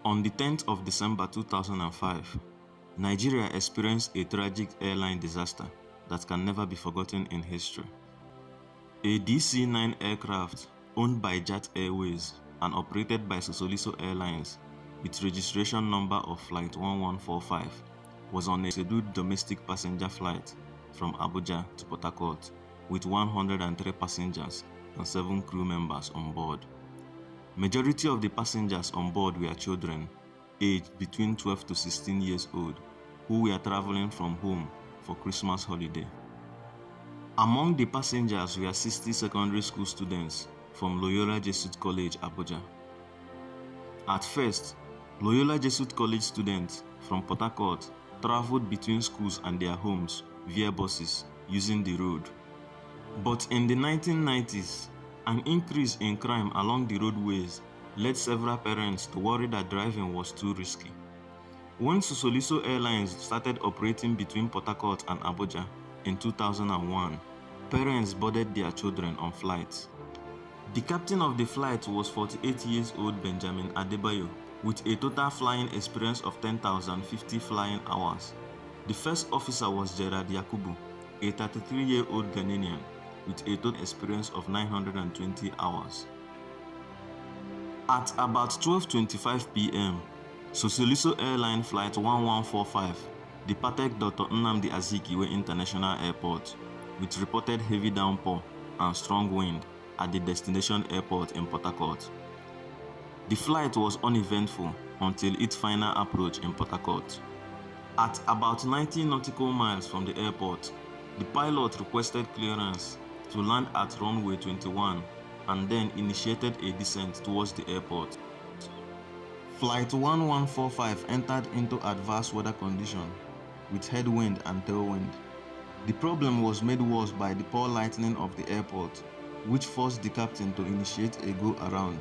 On the 10th of December 2005, Nigeria experienced a tragic airline disaster that can never be forgotten in history. A DC-9 aircraft owned by Jet Airways and operated by Sosoliso Airlines with registration number of Flight 1145 was on a scheduled domestic passenger flight from Abuja to Port Harcourt with 103 passengers and 7 crew members on board. Majority of the passengers on board were children aged between 12 to 16 years old who were traveling from home for Christmas holiday. Among the passengers were 60 secondary school students from Loyola Jesuit College Abuja. At first, Loyola Jesuit College students from Port Harcourt traveled between schools and their homes via buses using the road. But in the 1990s, an increase in crime along the roadways led several parents to worry that driving was too risky. When Sosoliso Airlines started operating between Port Harcourt and Abuja in 2001, parents boarded their children on flights. The captain of the flight was 48 years old Benjamin Adebayo with a total flying experience of 10,050 flying hours. The first officer was Gerard Yakubu, a 33-year-old Ghanaian with a total experience of 920 hours. At about 12:25 p.m., Sosoliso Airline Flight 1145 departed Dr. Nnamdi Azikiwe International Airport with reported heavy downpour and strong wind at the destination airport in Port Harcourt. The flight was uneventful until its final approach in Port Harcourt. At about 90 nautical miles from the airport, the pilot requested clearance to land at runway 21 and then initiated a descent towards the airport. Flight 1145 entered into adverse weather conditions with headwind and tailwind. The problem was made worse by the poor lighting of the airport, which forced the captain to initiate a go-around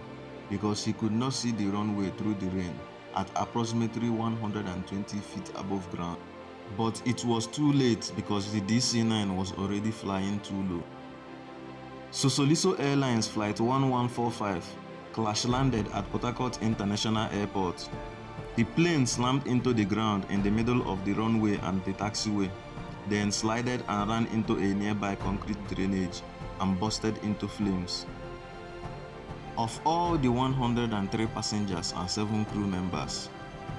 because he could not see the runway through the rain at approximately 120 feet above ground. But it was too late because the DC-9 was already flying too low. Sosoliso Airlines Flight 1145 crash-landed at Port Harcourt International Airport. The plane slammed into the ground in the middle of the runway and the taxiway, then slided and ran into a nearby concrete drainage and busted into flames. Of all the 103 passengers and 7 crew members,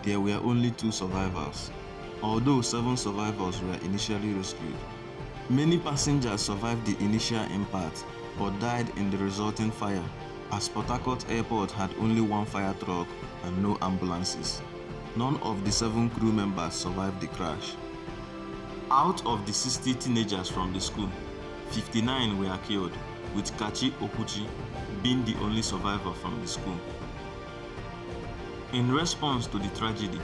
there were only 2 survivors, although 7 survivors were initially rescued. Many passengers survived the initial impact but died in the resulting fire, as Port Harcourt Airport had only 1 fire truck and no ambulances. None of the 7 crew members survived the crash. Out of the 60 teenagers from the school, 59 were killed, with Kechi Okwuchi being the only survivor from the school. In response to the tragedy,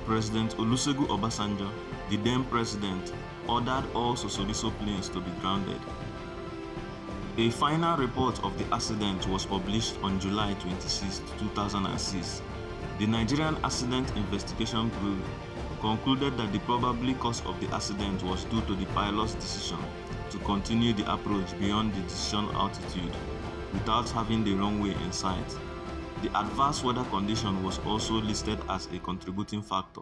President Olusegun Obasanjo, the then president, ordered all Sosoliso planes to be grounded. A final report of the accident was published on July 26, 2006. The Nigerian Accident Investigation Bureau concluded that the probable cause of the accident was due to the pilot's decision to continue the approach beyond the decision altitude without having the runway in sight. The adverse weather condition was also listed as a contributing factor.